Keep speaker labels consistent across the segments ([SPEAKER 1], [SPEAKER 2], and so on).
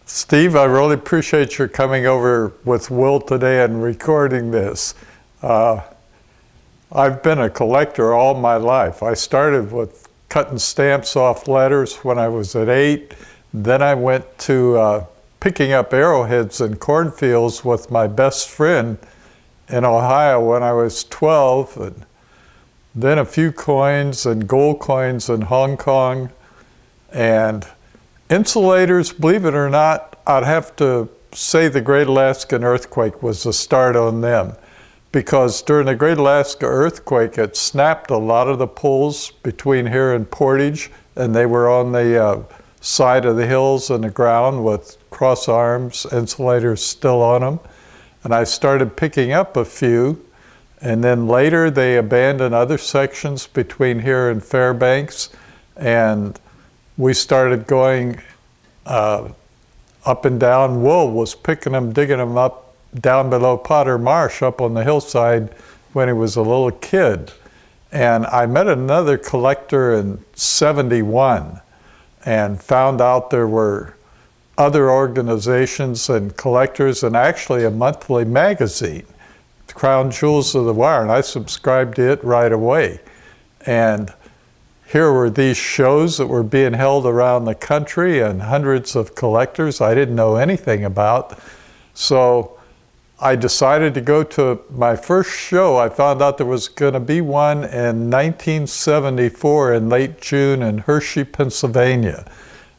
[SPEAKER 1] Steve, I really appreciate your coming over with Will today and recording this. I've been a collector all my life. I started with cutting stamps off letters when I was at 8. Then I went to picking up arrowheads in cornfields with my best friend in Ohio when I was 12. And then a few coins and gold coins in Hong Kong. And insulators, believe it or not, I'd have to say the Great Alaskan Earthquake was the start on them, because during the Great Alaska Earthquake, it snapped a lot of the poles between here and Portage, and they were on the side of the hills and the ground with cross arms, insulators still on them. And I started picking up a few, and then later they abandoned other sections between here and Fairbanks, and we started going up and down. Will was picking them, digging them up down below Potter Marsh up on the hillside when he was a little kid. And I met another collector in '71 and found out there were other organizations and collectors, and actually a monthly magazine, Crown Jewels of the Wire, and I subscribed to it right away. And here were these shows that were being held around the country and hundreds of collectors I didn't know anything about. So I decided to go to my first show. I found out there was going to be one in 1974 in late June in Hershey, Pennsylvania.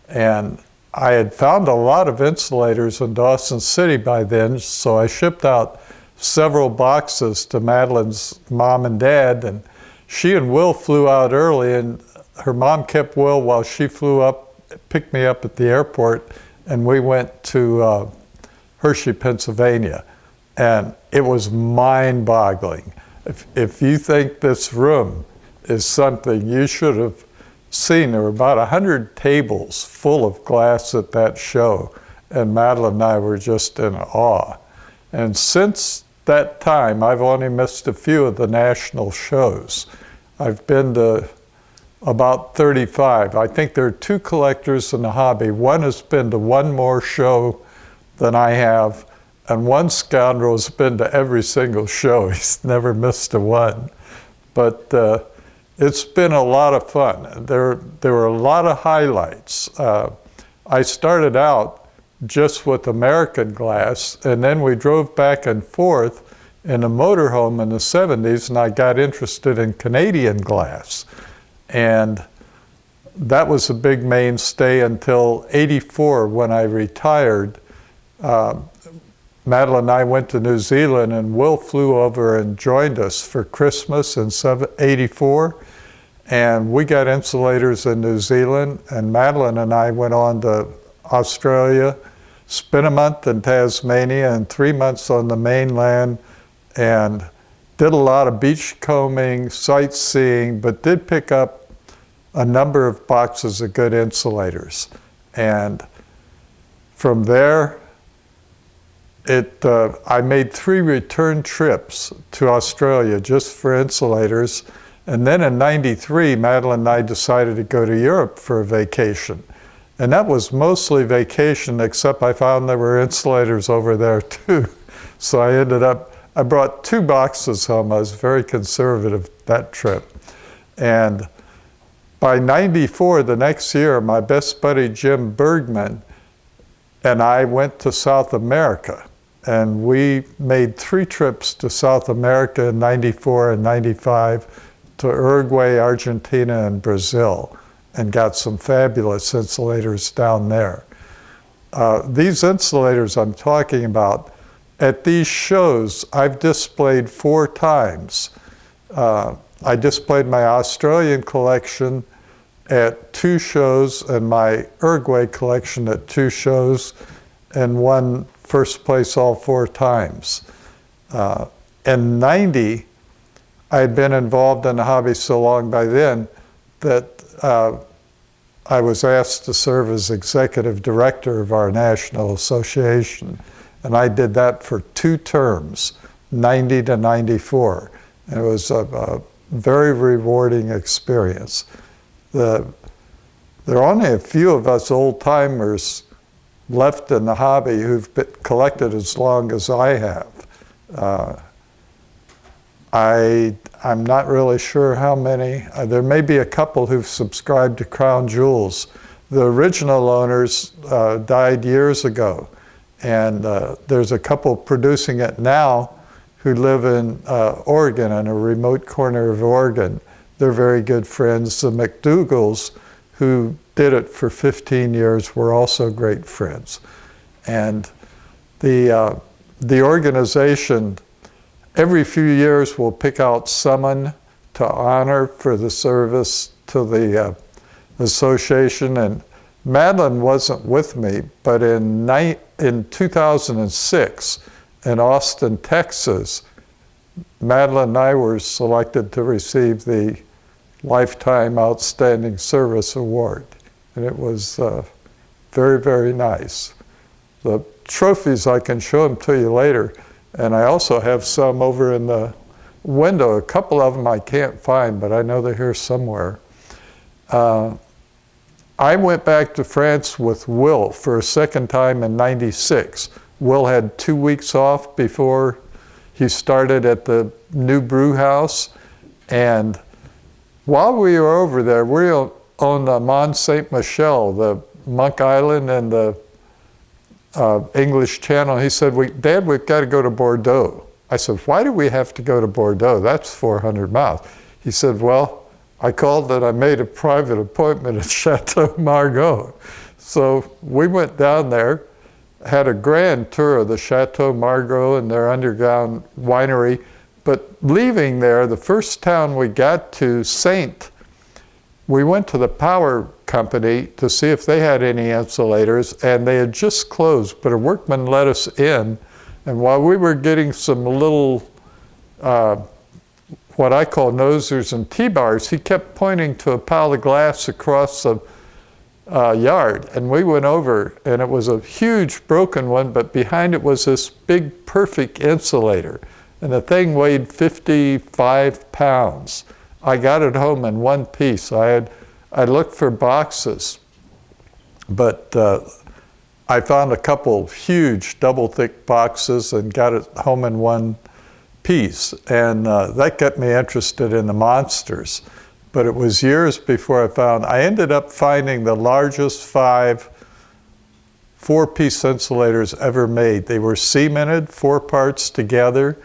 [SPEAKER 1] And I had found a lot of insulators in Dawson City by then, so I shipped out several boxes to Madeline's mom and dad, and she and Will flew out early, and her mom kept Will while she flew up, picked me up at the airport, and we went to Hershey, Pennsylvania. And it was mind-boggling. If you think this room is something you should have seen, there were about 100 tables full of glass at that show, and Madeline and I were just in awe. And since that time, I've only missed a few of the national shows. I've been to about 35. I think there are 2 collectors in the hobby. One has been to one more show than I have, and one scoundrel has been to every single show. He's never missed a one. But it's been a lot of fun. There were a lot of highlights. I started out just with American glass, and then we drove back and forth in a motorhome in the 70s, and I got interested in Canadian glass. And that was a big mainstay until '84 when I retired. Madeline and I went to New Zealand, and Will flew over and joined us for Christmas in '84. And we got insulators in New Zealand, and Madeline and I went on to Australia, spent a month in Tasmania and 3 months on the mainland, and did a lot of beachcombing, sightseeing, but did pick up a number of boxes of good insulators. And from there, I made 3 return trips to Australia just for insulators. And then in '93, Madeline and I decided to go to Europe for a vacation. And that was mostly vacation, except I found there were insulators over there too. So I brought 2 boxes home. I was very conservative that trip. And by '94, the next year, my best buddy Jim Bergman and I went to South America. And we made 3 trips to South America in '94 and '95 to Uruguay, Argentina, and Brazil, and got some fabulous insulators down there. These insulators I'm talking about, at these shows, I've displayed 4 times. I displayed my Australian collection at 2 shows and my Uruguay collection at 2 shows, and won first place all 4 times. In '90, I had been involved in the hobby so long by then that I was asked to serve as executive director of our National Association. And I did that for 2 terms, '90 to '94. And it was a very rewarding experience. There are only a few of us old timers left in the hobby who've collected as long as I have. I'm not really sure how many. There may be a couple who've subscribed to Crown Jewels. The original owners died years ago, and there's a couple producing it now who live in Oregon, in a remote corner of Oregon. They're very good friends. The McDougals, who did it for 15 years, were also great friends. And the organization, every few years, will pick out someone to honor for the service to the association. And Madeline wasn't with me, but in 2006, in Austin, Texas, Madeline and I were selected to receive the Lifetime Outstanding Service Award. And it was very, very nice. The trophies, I can show them to you later. And I also have some over in the window. A couple of them I can't find, but I know they're here somewhere. I went back to France with Will for a second time in '96. Will had 2 weeks off before he started at the new brew house. And while we were over there, we were on the Mont Saint-Michel, the Monk Island and the English Channel. He said, Dad, we've got to go to Bordeaux. I said, why do we have to go to Bordeaux? That's 400 miles. He said, well, I called and I made a private appointment at Chateau Margaux. So we went down there, had a grand tour of the Chateau Margaux and their underground winery. But leaving there, the first town we got to, Saint, we went to the power company to see if they had any insulators, and they had just closed, but a workman let us in. And while we were getting some little, what I call nosers and T-bars, he kept pointing to a pile of glass across the yard. And we went over, and it was a huge broken one, but behind it was this big, perfect insulator. And the thing weighed 55 pounds. I got it home in one piece. I looked for boxes, but I found a couple huge double thick boxes and got it home in one piece. And that got me interested in the monsters. But it was years before I ended up finding the largest 5 4-piece insulators ever made. They were cemented, 4 parts together,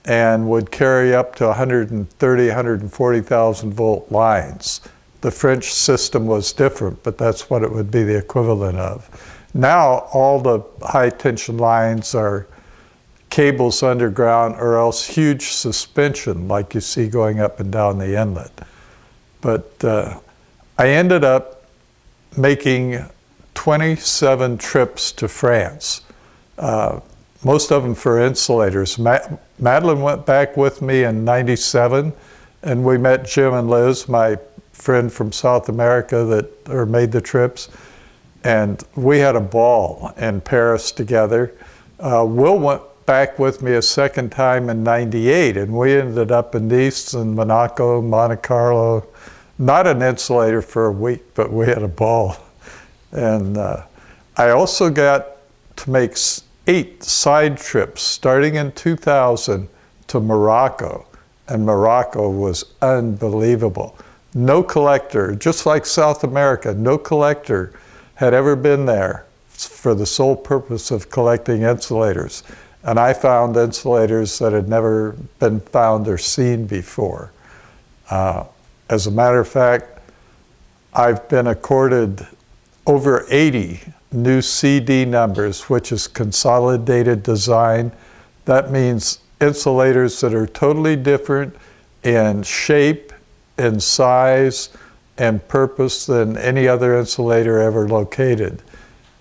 [SPEAKER 1] and would carry up to 130, 140,000 volt lines. The French system was different, but that's what it would be the equivalent of. Now, all the high tension lines are cables underground or else huge suspension like you see going up and down the inlet. But I ended up making 27 trips to France, most of them for insulators. Madeline went back with me in '97, and we met Jim and Liz, my friend from South America that made the trips, and we had a ball in Paris together. Will went back with me a second time in '98, and we ended up in Nice and Monaco, Monte Carlo. Not an insulator for a week, but we had a ball. And I also got to make 8 side trips starting in 2000 to Morocco, and Morocco was unbelievable. No collector, just like South America, no collector had ever been there for the sole purpose of collecting insulators. And I found insulators that had never been found or seen before. As a matter of fact, I've been accorded over 80 new CD numbers, which is consolidated design. That means insulators that are totally different in shape, in size, and purpose than any other insulator ever located.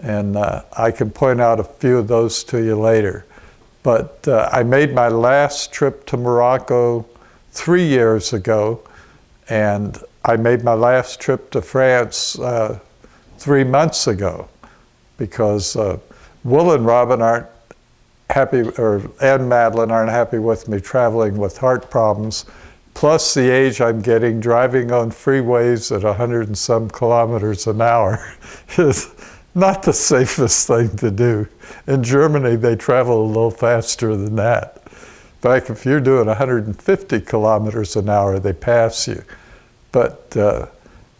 [SPEAKER 1] And I can point out a few of those to you later. But I made my last trip to Morocco 3 years ago, and I made my last trip to France 3 months ago, because Will and Robin aren't happy, and Madeline aren't happy with me traveling with heart problems, plus the age I'm getting, driving on freeways at 100 and some kilometers an hour is not the safest thing to do. In Germany, they travel a little faster than that. In fact, if you're doing 150 kilometers an hour, they pass you. But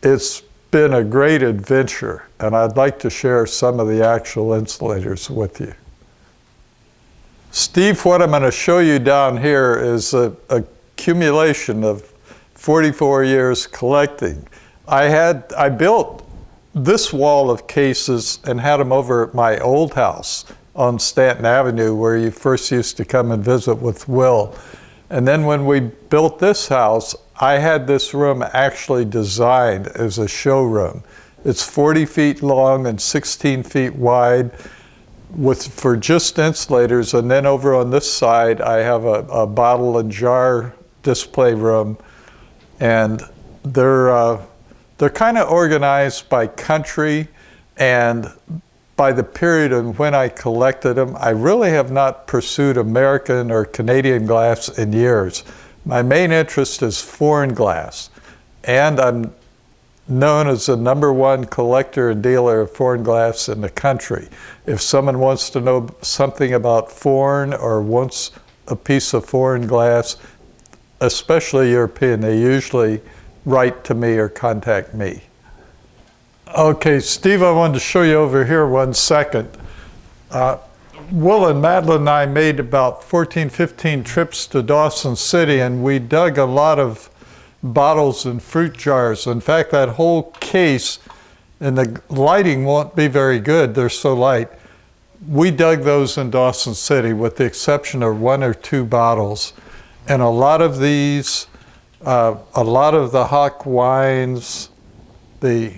[SPEAKER 1] it's been a great adventure, and I'd like to share some of the actual insulators with you. Steve, what I'm going to show you down here is an accumulation of 44 years collecting. I built this wall of cases and had them over at my old house on Stanton Avenue, where you first used to come and visit with Will. And then when we built this house, I had this room actually designed as a showroom. It's 40 feet long and 16 feet wide for just insulators. And then over on this side, I have a bottle and jar display room. And they're kind of organized by country and by the period of when I collected them. I really have not pursued American or Canadian glass in years. My main interest is foreign glass, and I'm known as the #1 collector and dealer of foreign glass in the country. If someone wants to know something about foreign or wants a piece of foreign glass, especially European, they usually write to me or contact me. Okay, Steve, I wanted to show you over here 1 second. Will and Madeline and I made about 14, 15 trips to Dawson City, and we dug a lot of bottles and fruit jars. In fact, that whole case, and the lighting won't be very good, they're so light. We dug those in Dawson City with the exception of 1 or 2 bottles. And a lot of these, a lot of the Hock wines, the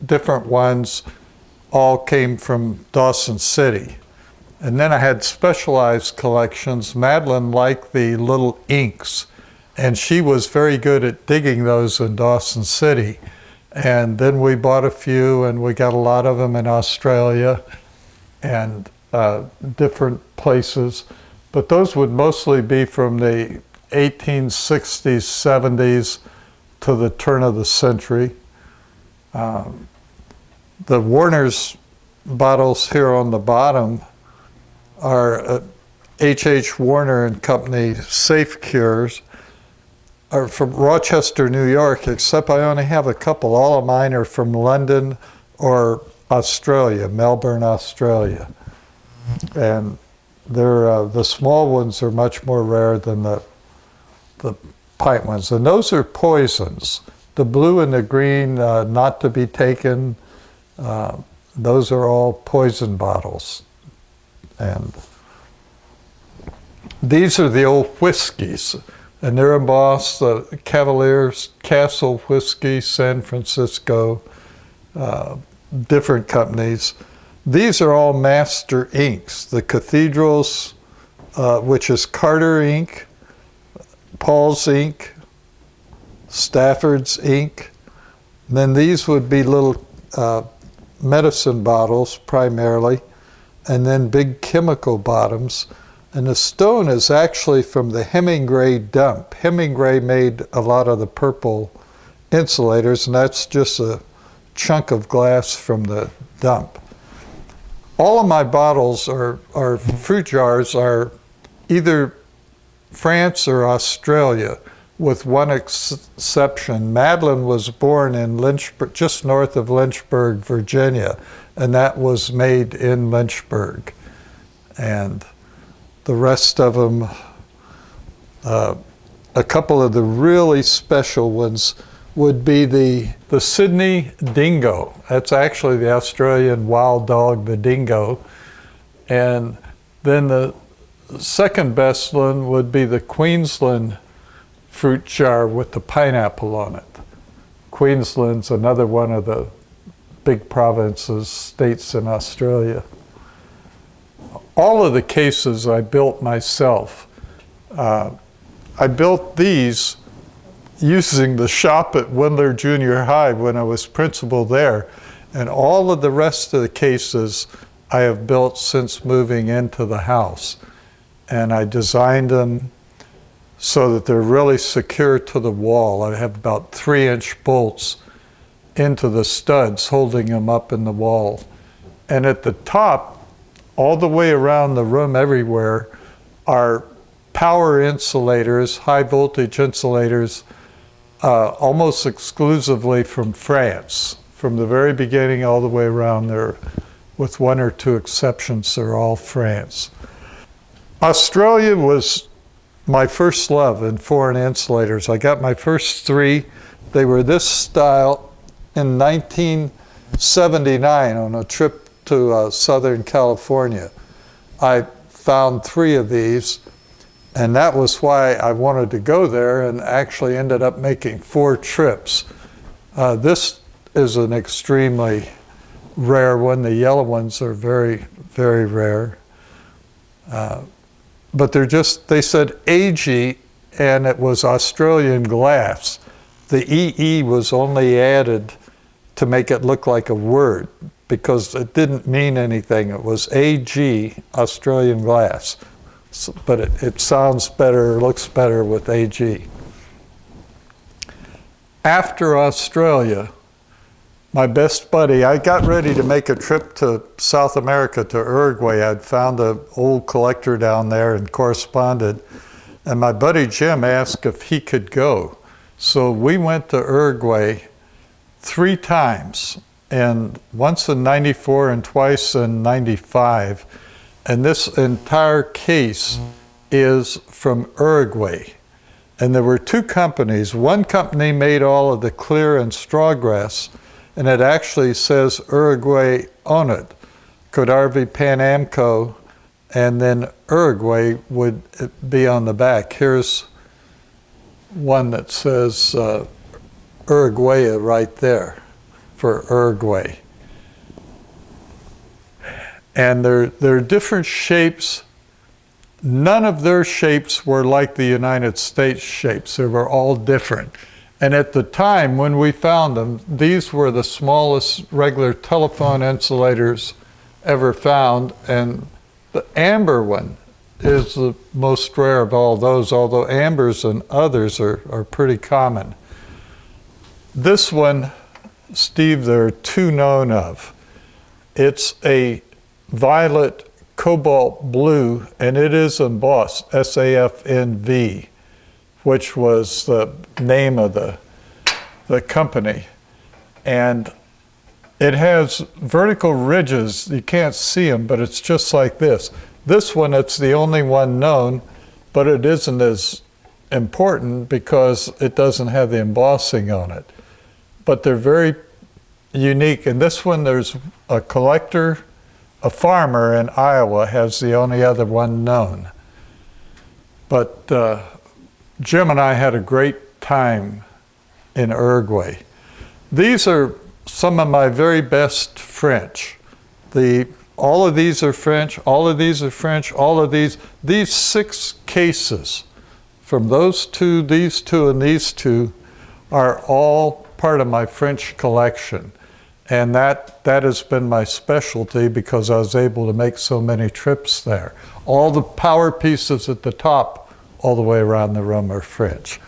[SPEAKER 1] different ones, all came from Dawson City. And then I had specialized collections. Madeline liked the little inks, and she was very good at digging those in Dawson City. And then we bought a few, and we got a lot of them in Australia and different places. But those would mostly be from the 1860s, 70s to the turn of the century. The Warner's bottles here on the bottom are H.H. Warner and Company Safe Cures, are from Rochester, New York, except I only have a couple. All of mine are from London or Australia, Melbourne, Australia. And they're, the small ones are much more rare than the pint ones. And those are poisons. The blue and the green, not to be taken. Those are all poison bottles. And these are the old whiskeys. And they're embossed, Cavalier's Castle Whiskey, San Francisco, different companies. These are all master inks. The Cathedrals, which is Carter ink, Paul's ink, Stafford's ink. And then these would be little medicine bottles primarily, and then big chemical bottoms. And the stone is actually from the Hemingway dump. Hemingway made a lot of the purple insulators, and that's just a chunk of glass from the dump. All of my bottles or fruit jars are either France or Australia, with one exception. Madeline was born in Lynchburg, just north of Lynchburg, Virginia, and that was made in Lynchburg. And the rest of them, a couple of the really special ones would be the Sydney dingo. That's actually the Australian wild dog, the dingo. And then the second best one would be the Queensland fruit jar with the pineapple on it. Queensland's another one of the big provinces, states in Australia. All of the cases I built myself. I built these using the shop at Windler Junior High when I was principal there. And all of the rest of the cases I have built since moving into the house. And I designed them so that they're really secure to the wall. I have about 3-inch bolts into the studs holding them up in the wall. And at the top, all the way around the room everywhere, are power insulators, high voltage insulators, almost exclusively from France. From the very beginning all the way around there, with one or two exceptions, they're all France. Australia was my first love in foreign insulators. I got my first 3. They were this style in 1979 on a trip to Southern California. I found 3 of these, and that was why I wanted to go there, and actually ended up making 4 trips. This is an extremely rare one. The yellow ones are very, very rare. But they said AG, and it was Australian glass. The EE was only added to make it look like a word, because it didn't mean anything. It was AG, Australian glass. So, but it sounds better, looks better with AG. After Australia, my best buddy, I got ready to make a trip to South America, to Uruguay. I'd found an old collector down there and corresponded. And my buddy Jim asked if he could go. So we went to Uruguay 3 times, and once in '94 and twice in '95. And this entire case is from Uruguay. And there were 2 companies. One company made all of the clear and straw grass, and it actually says Uruguay on it, Codarvi Panamco, and then Uruguay would be on the back. Here's one that says Uruguay right there for Uruguay. And they're different shapes. None of their shapes were like the United States shapes. They were all different. And at the time when we found them, these were the smallest regular telephone insulators ever found. And the amber one is the most rare of all those, although ambers and others are pretty common. This one, Steve, there are 2 known of. It's a violet cobalt blue, and it is embossed SAFNV, which was the name of the company. And it has vertical ridges. You can't see them, but it's just like this. This one, it's the only one known, but it isn't as important because it doesn't have the embossing on it. But they're very unique. And this one, there's a collector, a farmer in Iowa has the only other one known. But Jim and I had a great time in Uruguay. These are some of my very best French. All of these are French, all of these are French, all of these 6 cases from those 2, these 2, and these 2 are all part of my French collection. And that has been my specialty because I was able to make so many trips there. All the power pieces at the top, all the way around the room, are French.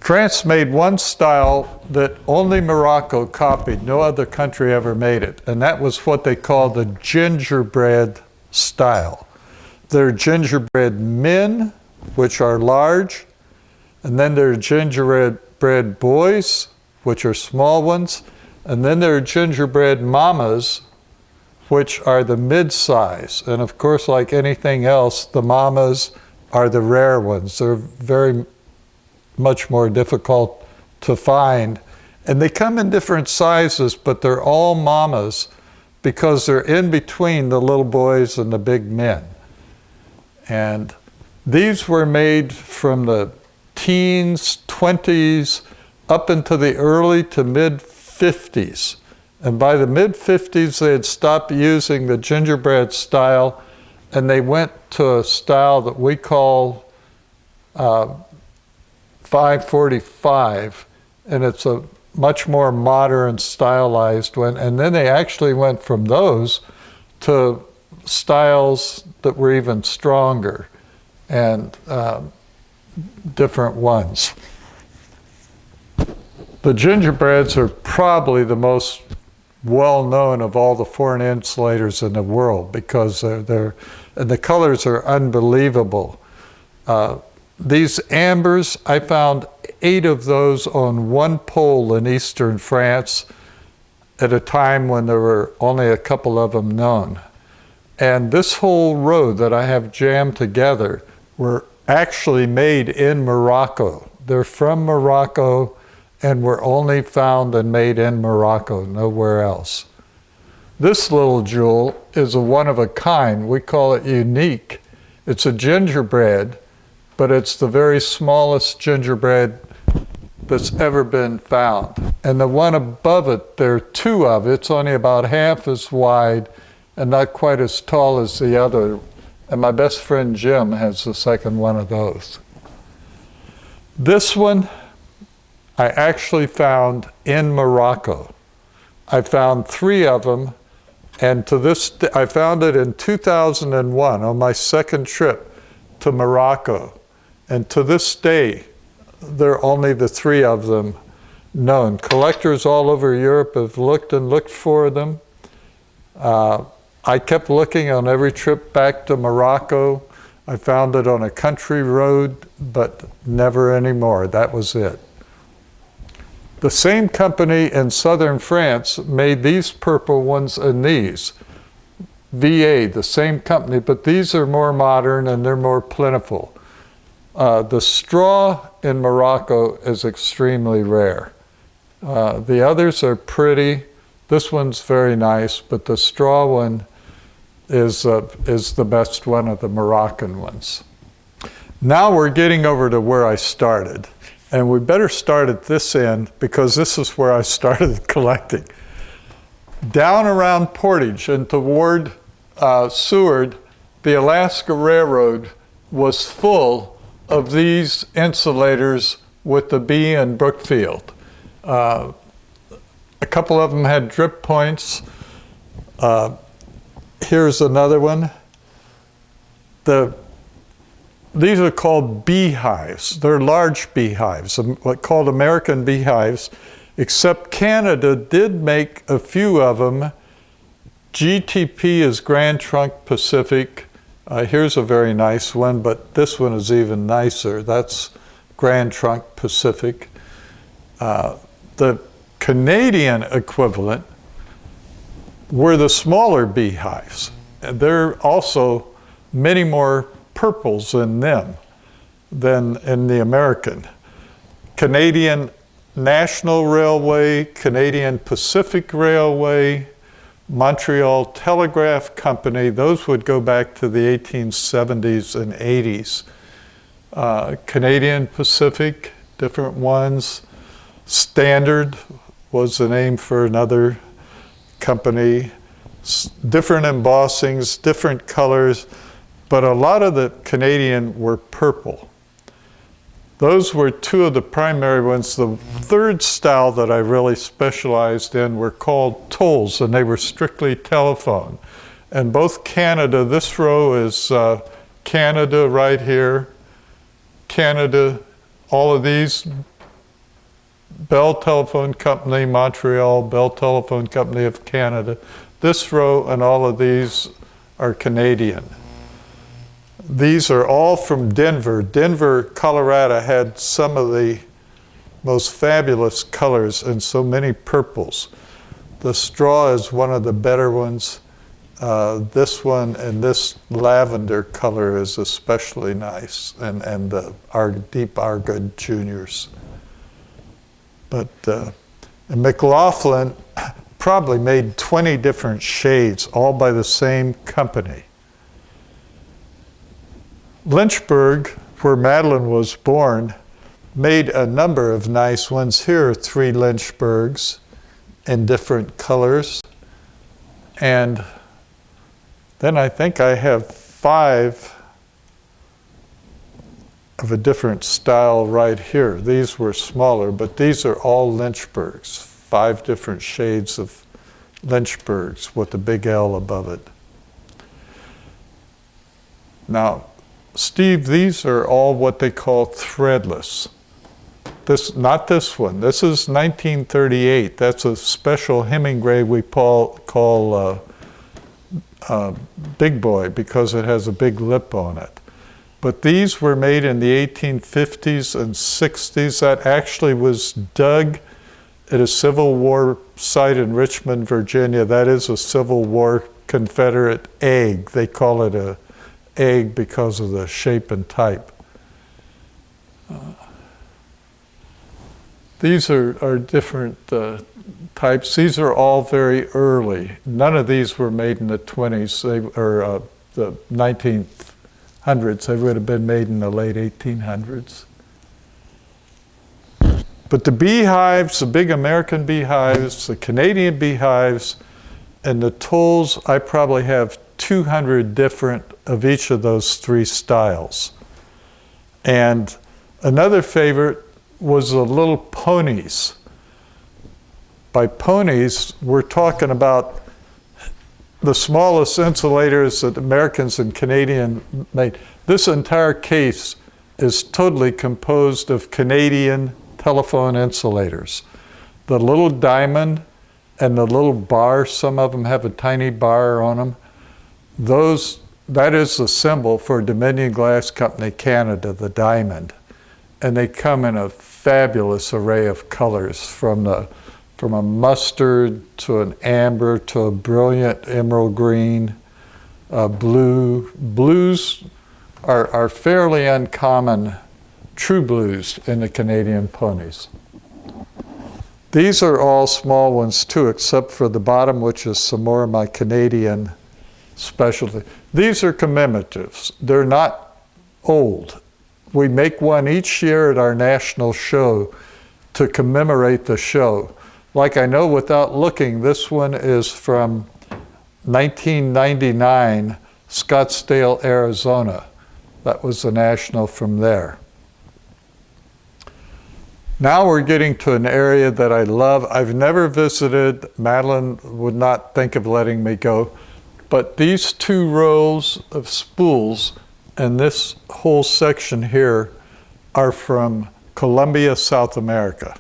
[SPEAKER 1] France made one style that only Morocco copied. No other country ever made it. And that was what they call the gingerbread style. There are gingerbread men, which are large. And then there are gingerbread boys, which are small ones. And then there are gingerbread mamas, which are the mid-size. And of course, like anything else, the mamas are the rare ones. They're very much more difficult to find. And they come in different sizes, but they're all mamas because they're in between the little boys and the big men. And these were made from the teens, 20s, up into the early to mid-50s. And by the mid-50s, they had stopped using the gingerbread style, and they went to a style that we call 545, and it's a much more modern, stylized one. And then they actually went from those to styles that were even stronger and different ones. The gingerbreads are probably the most well known of all the foreign insulators in the world because and the colors are unbelievable. These ambers, I found 8 of those on one pole in eastern France at a time when there were only a couple of them known. And this whole row that I have jammed together were actually made in Morocco. They're from Morocco and were only found and made in Morocco, nowhere else. This little jewel is a one of a kind. We call it unique. It's a gingerbread, but it's the very smallest gingerbread that's ever been found. And the one above it, there are 2 of. It's only about half as wide and not quite as tall as the other. And my best friend Jim has the second one of those. This one I actually found in Morocco. I found 3 of them, and to this day, I found it in 2001 on my second trip to Morocco. And to this day, there are only the 3 of them known. Collectors all over Europe have looked and looked for them. I kept looking on every trip back to Morocco. I found it on a country road, but never anymore. That was it. The same company in southern France made these purple ones and these. VA, the same company, but these are more modern and they're more plentiful. The straw in Morocco is extremely rare. The others are pretty. This one's very nice, but the straw one is the best one of the Moroccan ones. Now we're getting over to where I started. And we better start at this end because this is where I started collecting. Down around Portage and toward Seward, the Alaska Railroad was full of these insulators with the B and Brookfield. A couple of them had drip points. Here's another one. These are called beehives. They're large beehives, called American beehives, except Canada did make a few of them. GTP is Grand Trunk Pacific. Here's a very nice one, but this one is even nicer. That's Grand Trunk Pacific. The Canadian equivalent were the smaller beehives. There are also many more purples in them than in the American. Canadian National Railway, Canadian Pacific Railway, Montreal Telegraph Company, those would go back to the 1870s and 80s. Canadian Pacific, different ones. Standard was the name for another company. Different embossings, different colors, but a lot of the Canadian were purple. Those were 2 of the primary ones. The third style that I really specialized in were called tolls, and they were strictly telephone. And both Canada, this row is Canada right here, Canada, all of these, Bell Telephone Company, Montreal, Bell Telephone Company of Canada. This row and all of these are Canadian. These are all from Denver. Denver, Colorado had some of the most fabulous colors and so many purples. The straw is one of the better ones. This one and this lavender color is especially nice, and our deep Argood Juniors. But and McLaughlin probably made 20 different shades, all by the same company. Lynchburg, where Madeline was born, made a number of nice ones. Here are 3 Lynchburgs in different colors. And then I think I have 5 of a different style right here. These were smaller, but these are all Lynchburgs, 5 different shades of Lynchburgs with a big L above it. Now, Steve, these are all what they call threadless. Not this one. This is 1938. That's a special Hemingway we call Big Boy because it has a big lip on it. But these were made in the 1850s and 60s. That actually was dug at a Civil War site in Richmond, Virginia. That is a Civil War Confederate egg. They call it a egg because of the shape and type. These are different types. These are all very early. None of these were made in the 20s or the 1900s. They would have been made in the late 1800s. But the beehives, the big American beehives, the Canadian beehives, and the tulles, I probably have 200 different of each of those three styles. And another favorite was the little ponies. By ponies, we're talking about the smallest insulators that Americans and Canadians made. This entire case is totally composed of Canadian telephone insulators. The little diamond and the little bar, some of them have a tiny bar on them. That is the symbol for Dominion Glass Company Canada, the diamond. And they come in a fabulous array of colors, from a mustard to an amber to a brilliant emerald green, blue. Blues are fairly uncommon, true blues in the Canadian ponies. These are all small ones too, except for the bottom, which is some more of my Canadian specialty. These are commemoratives. They're not old. We make one each year at our national show to commemorate the show. Like, I know without looking, this one is from 1999, Scottsdale, Arizona. That was the national from there. Now we're getting to an area that I love. I've never visited. Madeline would not think of letting me go. But these two rows of spools and this whole section here are from Colombia, South America.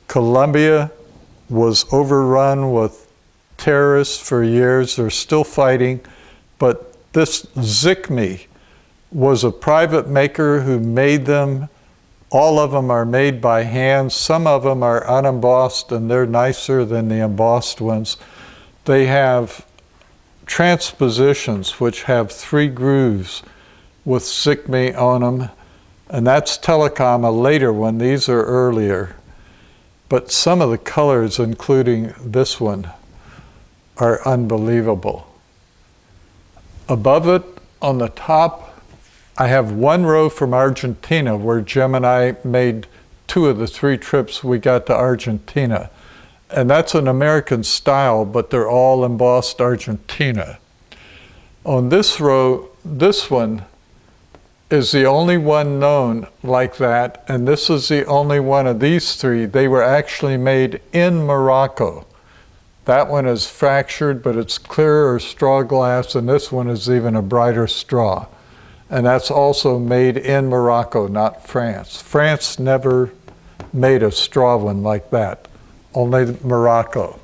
[SPEAKER 1] Colombia was overrun with terrorists for years. They're still fighting. But this Zikmi was a private maker who made them. All of them are made by hand. Some of them are unembossed, and they're nicer than the embossed ones. They have transpositions, which have 3 grooves with Zikmi on them. And that's Telecom, a later one. These are earlier. But some of the colors, including this one, are unbelievable. Above it, on the top, I have one row from Argentina, where Jim and I made 2 of the 3 trips we got to Argentina. And that's an American style, but they're all embossed Argentina. On this row, this one is the only one known like that, and this is the only one of these 3. They were actually made in Morocco. That one is fractured, but it's clear or straw glass, and this one is even a brighter straw. And that's also made in Morocco, not France. France never made a straw one like that, only Morocco.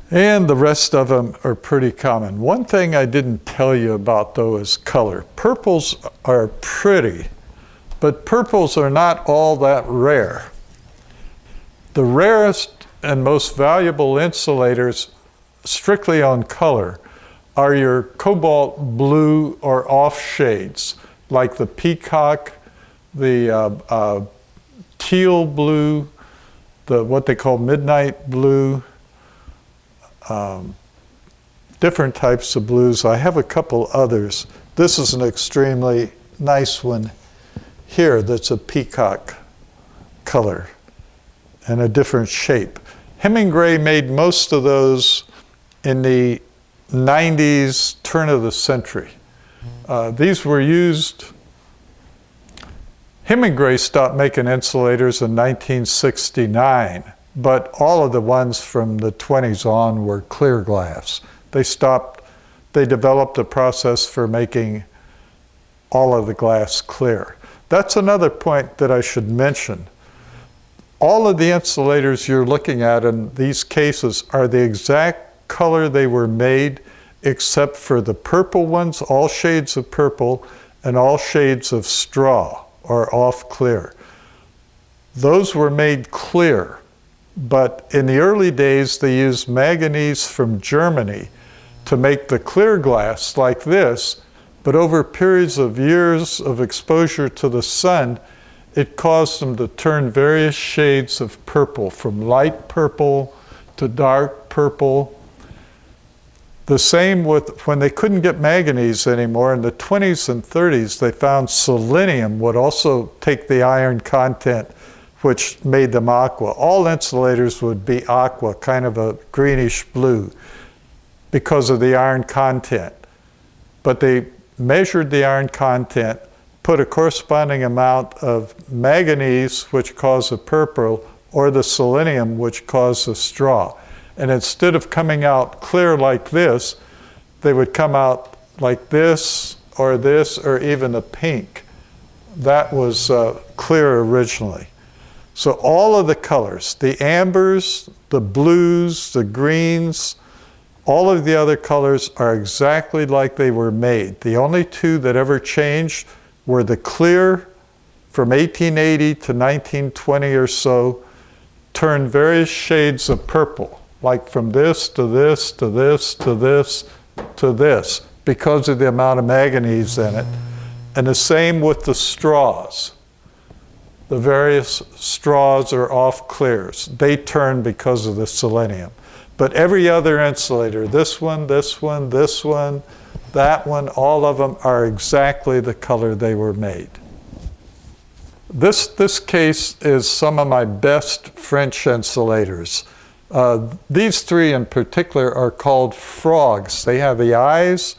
[SPEAKER 1] And the rest of them are pretty common. One thing I didn't tell you about, though, is color. Purples are pretty, but purples are not all that rare. The rarest and most valuable insulators, strictly on color, are your cobalt blue or off shades, like the peacock, the teal blue, what they call midnight blue, different types of blues. I have a couple others. This is an extremely nice one here that's a peacock color and a different shape. Hemingway made most of those in the 90s, turn of the century. These were used. Hemingway stopped making insulators in 1969. But all of the ones from the 20s on were clear glass. They developed a process for making all of the glass clear. That's another point that I should mention. All of the insulators you're looking at in these cases are the exact color they were made, except for the purple ones, all shades of purple, and all shades of straw or off clear. Those were made clear, but in the early days they used manganese from Germany to make the clear glass like this, but over periods of years of exposure to the sun, it caused them to turn various shades of purple, from light purple to dark purple. The same with when they couldn't get manganese anymore. In the 20s and 30s, they found selenium would also take the iron content, which made them aqua. All insulators would be aqua, kind of a greenish blue, because of the iron content. But they measured the iron content, put a corresponding amount of manganese, which caused the purple, or the selenium, which caused the straw. And instead of coming out clear like this, they would come out like this, or even a pink. That was clear originally. So all of the colors, the ambers, the blues, the greens, all of the other colors are exactly like they were made. The only two that ever changed were the clear from 1880 to 1920 or so, turned various shades of purple, like from this to this to this to this to this, because of the amount of manganese in it. And the same with the straws. The various straws are off clears. They turn because of the selenium. But every other insulator, this one, this one, this one, that one, all of them are exactly the color they were made. This case is some of my best French insulators. These three in particular are called frogs. They have the eyes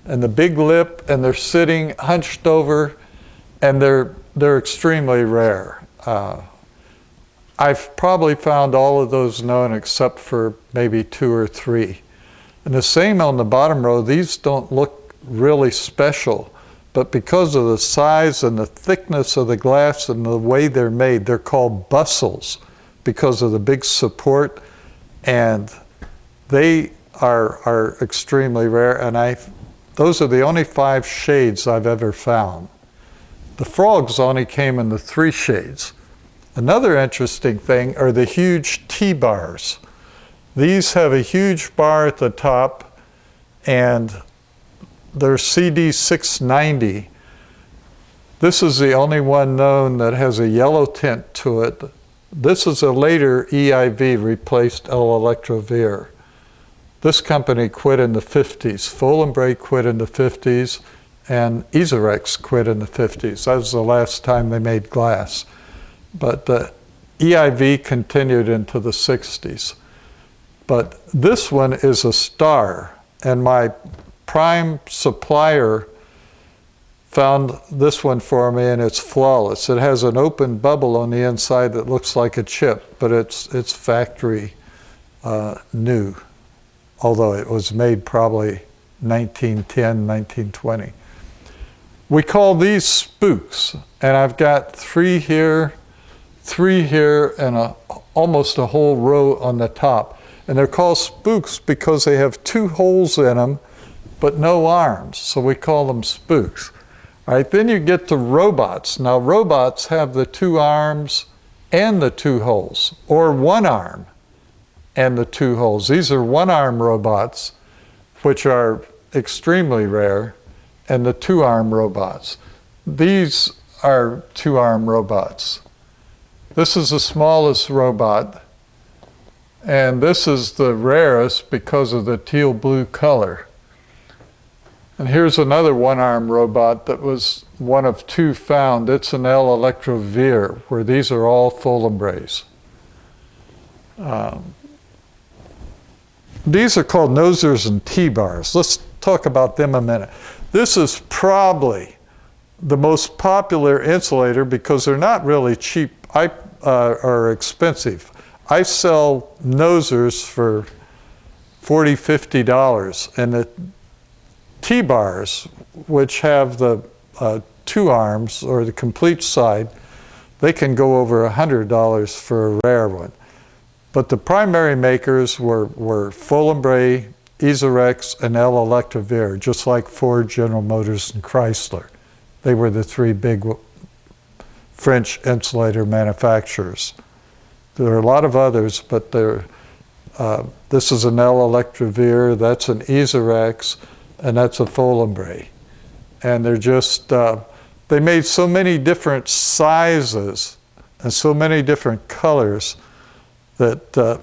[SPEAKER 1] and the big lip, and they're sitting hunched over, and they're extremely rare. I've probably found all of those known except for maybe 2 or 3. And the same on the bottom row, these don't look really special, but because of the size and the thickness of the glass and the way they're made, they're called bustles because of the big support, and they are extremely rare, and those are the only 5 shades I've ever found. The frogs only came in the 3 shades. Another interesting thing are the huge T-bars. These have a huge bar at the top, and they're CD690. This is the only one known that has a yellow tint to it. This is a later EIV replaced L-Electrovir. This company quit in the 50s. Follenbray quit in the 50s, and Isarex quit in the 50s. That was the last time they made glass. But the EIV continued into the 60s. But this one is a star, and my prime supplier found this one for me, and it's flawless. It has an open bubble on the inside that looks like a chip, but it's factory new, although it was made probably 1910, 1920. We call these spooks, and I've got 3 here, 3 here, and almost a whole row on the top. And they're called spooks because they have 2 holes in them, but no arms, so we call them spooks. All right, then you get to robots. Now robots have the 2 arms and the 2 holes, or 1 arm and the 2 holes. These are 1-arm robots, which are extremely rare, and the 2-arm robots. These are 2-arm robots. This is the smallest robot, and this is the rarest because of the teal blue color. And here's another 1-arm robot that was one of 2 found. It's an L-Electrovir, where these are all Follenbrays. These are called nosers and T-bars. Let's talk about them a minute. This is probably the most popular insulator because they're not really cheap or expensive. I sell nosers for $40, $50, and the T-bars, which have the 2 arms or the complete side, they can go over $100 for a rare one. But the primary makers were Foley, Isorex, and L. Electrovir, just like Ford, General Motors, and Chrysler. They were the 3 big French insulator manufacturers. There are a lot of others, but this is an L. Electrovir, that's an Isorex, and that's a Foley. And they're just, they made so many different sizes and so many different colors that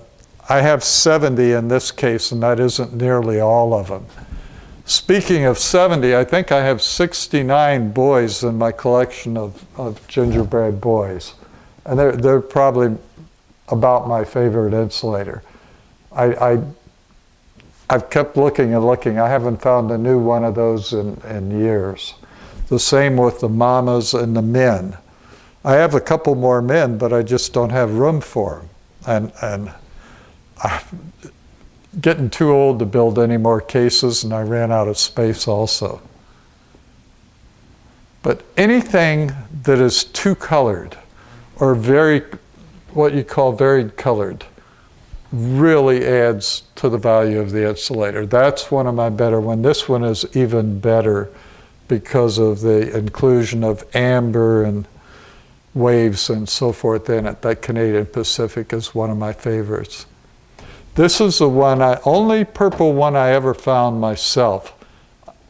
[SPEAKER 1] I have 70 in this case, and that isn't nearly all of them. Speaking of 70, I think I have 69 boys in my collection of gingerbread boys. And they're probably about my favorite insulator. I've kept looking and looking. I haven't found a new one of those in years. The same with the mamas and the men. I have a couple more men, but I just don't have room for them. And I'm getting too old to build any more cases, and I ran out of space also. But anything that is two-colored or what you call varied colored really adds to the value of the insulator. That's one of my better ones. This one is even better because of the inclusion of amber and waves and so forth in it. That Canadian Pacific is one of my favorites. This is the only purple one I ever found myself.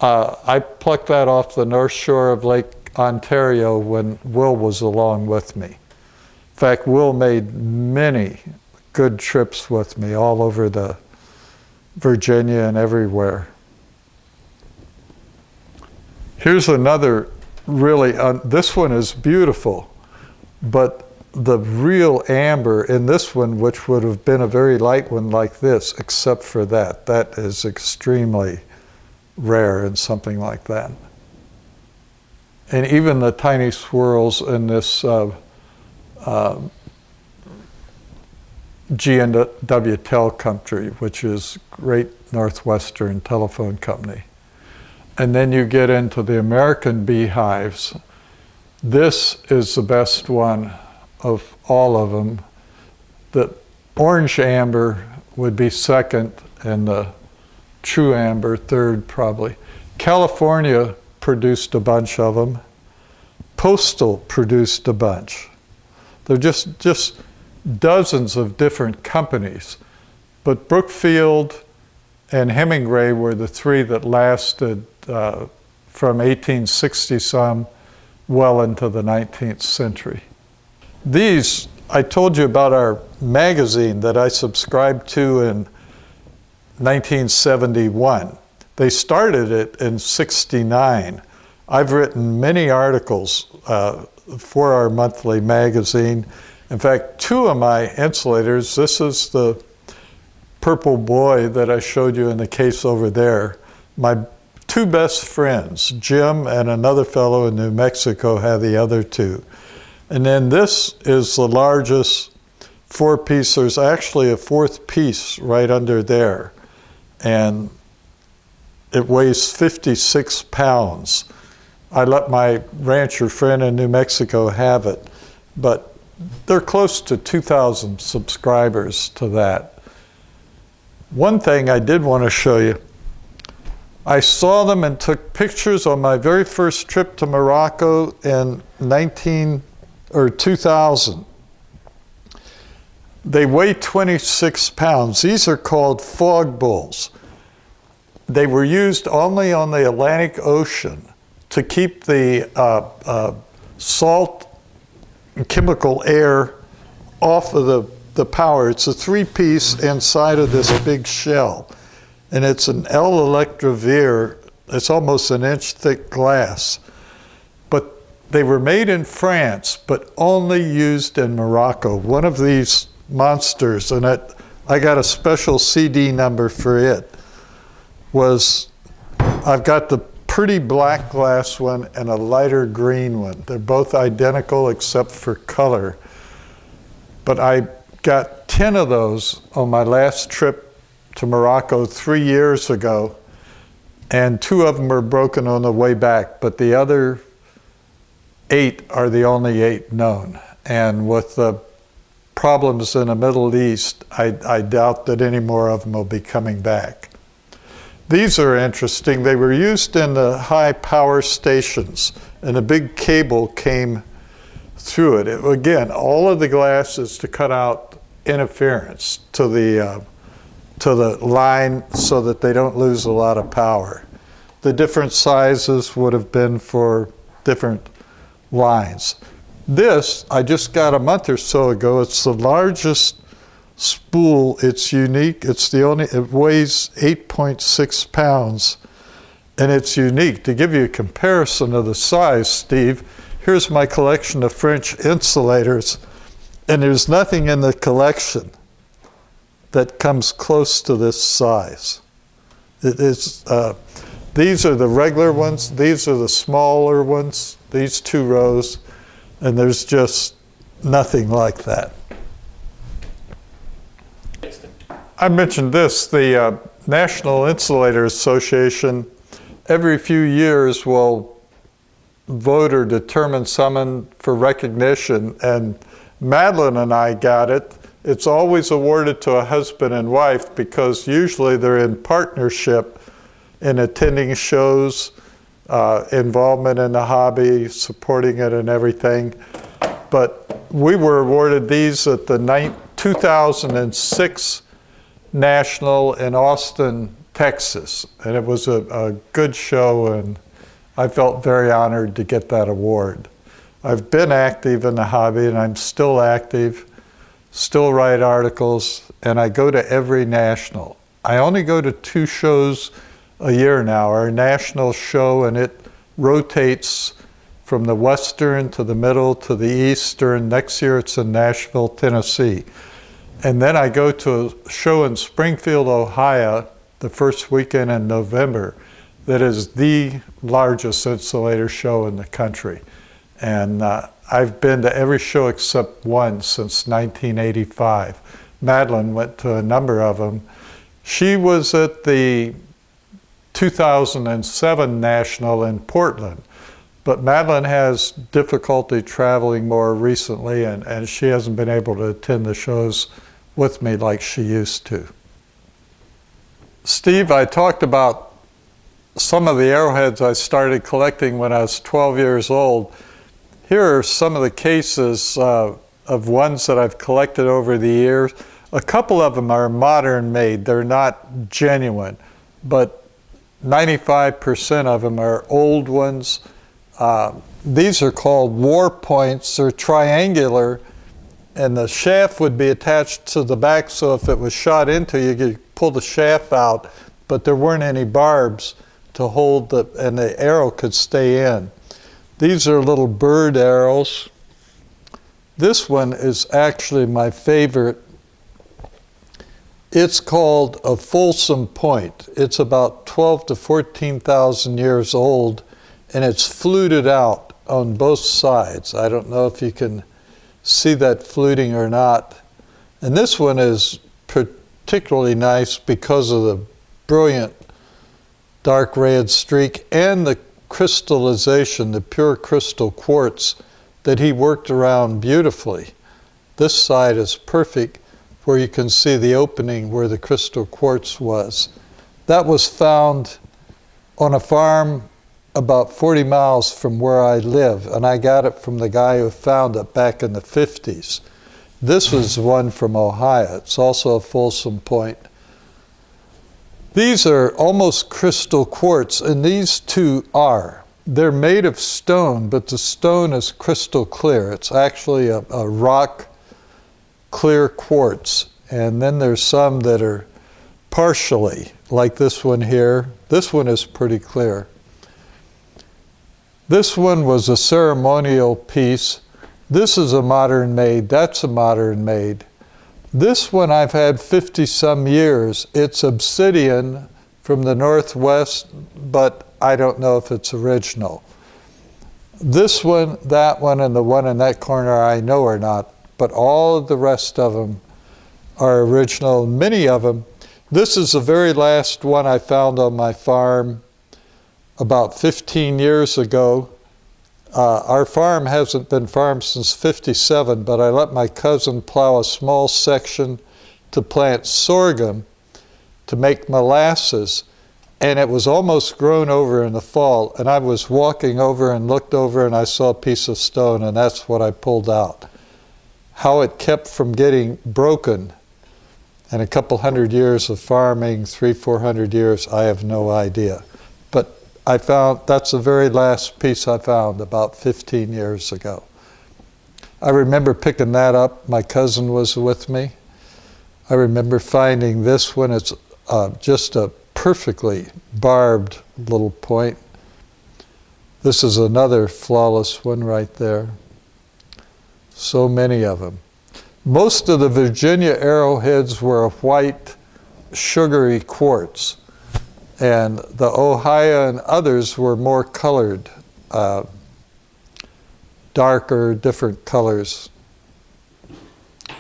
[SPEAKER 1] I plucked that off the north shore of Lake Ontario when Will was along with me. In fact, Will made many good trips with me all over the Virginia and everywhere. Here's another really, this one is beautiful, but the real amber in this one, which would have been a very light one like this, except for that is extremely rare in something like that. And even the tiny swirls in this G&W Tel Country, which is Great Northwestern Telephone Company. And then you get into the American beehives. This is the best one of all of them. The orange amber would be second, and the true amber third probably. California produced a bunch of them. Postal produced a bunch. They're just dozens of different companies. But Brookfield and Hemingway were the 3 that lasted from 1860-some well into the 19th century. These, I told you about our magazine that I subscribed to in 1971. They started it in '69. I've written many articles for our monthly magazine. In fact, 2 of my insulators, this is the purple boy that I showed you in the case over there. My 2 best friends, Jim and another fellow in New Mexico, have the other 2. And then this is the largest 4-piece. There's actually a 4th piece right under there. And it weighs 56 pounds. I let my rancher friend in New Mexico have it, but they're close to 2,000 subscribers to that. One thing I did want to show you, I saw them and took pictures on my very first trip to Morocco in 2000. They weigh 26 pounds. These are called fog bowls. They were used only on the Atlantic Ocean to keep the salt and chemical air off of the power. It's a 3-piece inside of this big shell. And it's an L. Electrovir. It's almost an inch thick glass. But they were made in France, but only used in Morocco. One of these monsters, and I got a special CD number for it, I've got the pretty black glass one and a lighter green one. They're both identical except for color. But I got 10 of those on my last trip to Morocco 3 years ago, and 2 of them were broken on the way back, but the other 8 are the only 8 known. And with the problems in the Middle East, I doubt that any more of them will be coming back. These are interesting. They were used in the high power stations, and a big cable came through it. Again, all of the glass is to cut out interference to the line so that they don't lose a lot of power. The different sizes would have been for different lines. This, I just got a month or so ago. It's the largest spool. It's unique. It's the only, it weighs 8.6 pounds, and it's unique. To give you a comparison of the size, Steve, here's my collection of French insulators, and there's nothing in the collection that comes close to this size. It is, these are the regular ones. These are the smaller ones, these 2 rows, and there's just nothing like that. I mentioned this, the National Insulator Association every few years will vote or determine someone for recognition, and Madeline and I got it. It's always awarded to a husband and wife because usually they're in partnership in attending shows, involvement in the hobby, supporting it and everything. But we were awarded these at the 2006 National in Austin, Texas. And it was a good show, and I felt very honored to get that award. I've been active in the hobby, and I'm still active, still write articles, and I go to every national. I only go to 2 shows a year now. Our national show, and it rotates from the western to the middle to the eastern. Next year it's in Nashville, Tennessee. And then I go to a show in Springfield, Ohio, the first weekend in November, that is the largest insulator show in the country. And I've been to every show except one since 1985. Madeline went to a number of them. She was at the 2007 National in Portland, but Madeline has difficulty traveling more recently, and she hasn't been able to attend the shows with me like she used to. Steve, I talked about some of the arrowheads I started collecting when I was 12 years old. Here are some of the cases of ones that I've collected over the years. A couple of them are modern made. They're not genuine, but 95% of them are old ones. These are called war points. They're triangular, and the shaft would be attached to the back, so if it was shot into you, you could pull the shaft out, but there weren't any barbs to hold and the arrow could stay in. These are little bird arrows. This one is actually my favorite. It's called a Folsom point. It's about 12 to 14,000 years old, and it's fluted out on both sides. I don't know if you can see that fluting or not. And this one is particularly nice because of the brilliant dark red streak and the crystallization, the pure crystal quartz that he worked around beautifully. This side is perfect, where you can see the opening where the crystal quartz was. That was found on a farm about 40 miles from where I live, and I got it from the guy who found it back in the 50s. This was one from Ohio. It's also a Folsom point. These are almost crystal quartz, and these two are. They're made of stone, but the stone is crystal clear. It's actually a rock clear quartz. And then there's some that are partially, like this one here. This one is pretty clear. This one was a ceremonial piece. This is a modern made. That's a modern made. This one I've had 50-some years. It's obsidian from the Northwest, but I don't know if it's original. This one, that one, and the one in that corner I know are not, but all of the rest of them are original. Many of them. This is the very last one I found on my farm about 15 years ago. Our farm hasn't been farmed since '57, but I let my cousin plow a small section to plant sorghum to make molasses, and it was almost grown over in the fall, and I was walking over and looked over and I saw a piece of stone, and that's what I pulled out. How it kept from getting broken in a couple hundred years of farming, 300-400 years, I have no idea. But I found, that's the very last piece I found about 15 years ago. I remember picking that up. My cousin was with me. I remember finding this one. It's just a perfectly barbed little point. This is another flawless one right there. So many of them. Most of the Virginia arrowheads were a white, sugary quartz. And the Ohio and others were more colored, darker, different colors.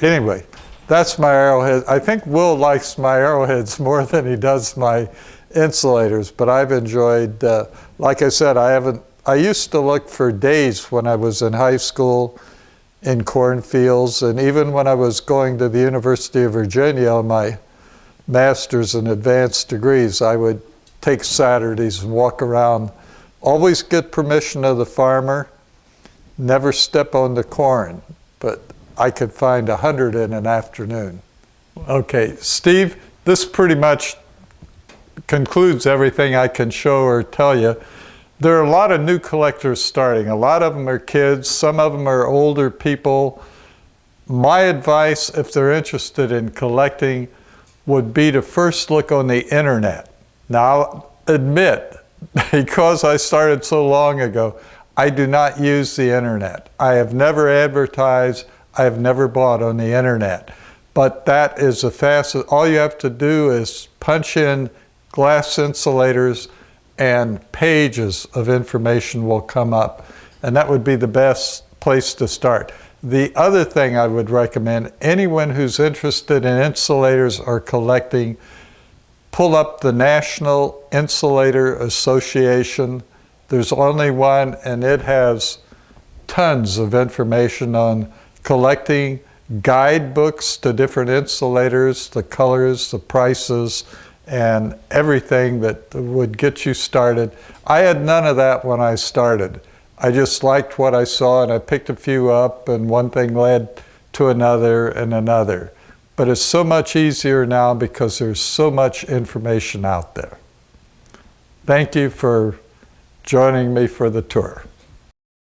[SPEAKER 1] Anyway, that's my arrowhead. I think Will likes my arrowheads more than he does my insulators, but I've enjoyed, like I said, I used to look for days when I was in high school in cornfields, and even when I was going to the University of Virginia on my master's and advanced degrees, I would take Saturdays and walk around. Always get permission of the farmer, never step on the corn, but I could find 100 in an afternoon. Okay, Steve, this pretty much concludes everything I can show or tell you. There are a lot of new collectors starting. A lot of them are kids, some of them are older people. My advice, if they're interested in collecting, would be to first look on the internet. Now, I'll admit, because I started so long ago, I do not use the internet. I have never advertised, I have never bought on the internet. But that is the fastest. All you have to do is punch in glass insulators and pages of information will come up. And that would be the best place to start. The other thing I would recommend, anyone who's interested in insulators or collecting, pull up the National Insulator Association. There's only one, and it has tons of information on collecting, guidebooks to different insulators, the colors, the prices, and everything that would get you started. I had none of that when I started. I just liked what I saw, and I picked a few up, and one thing led to another and another. But it's so much easier now because there's so much information out there. Thank you for joining me for the tour.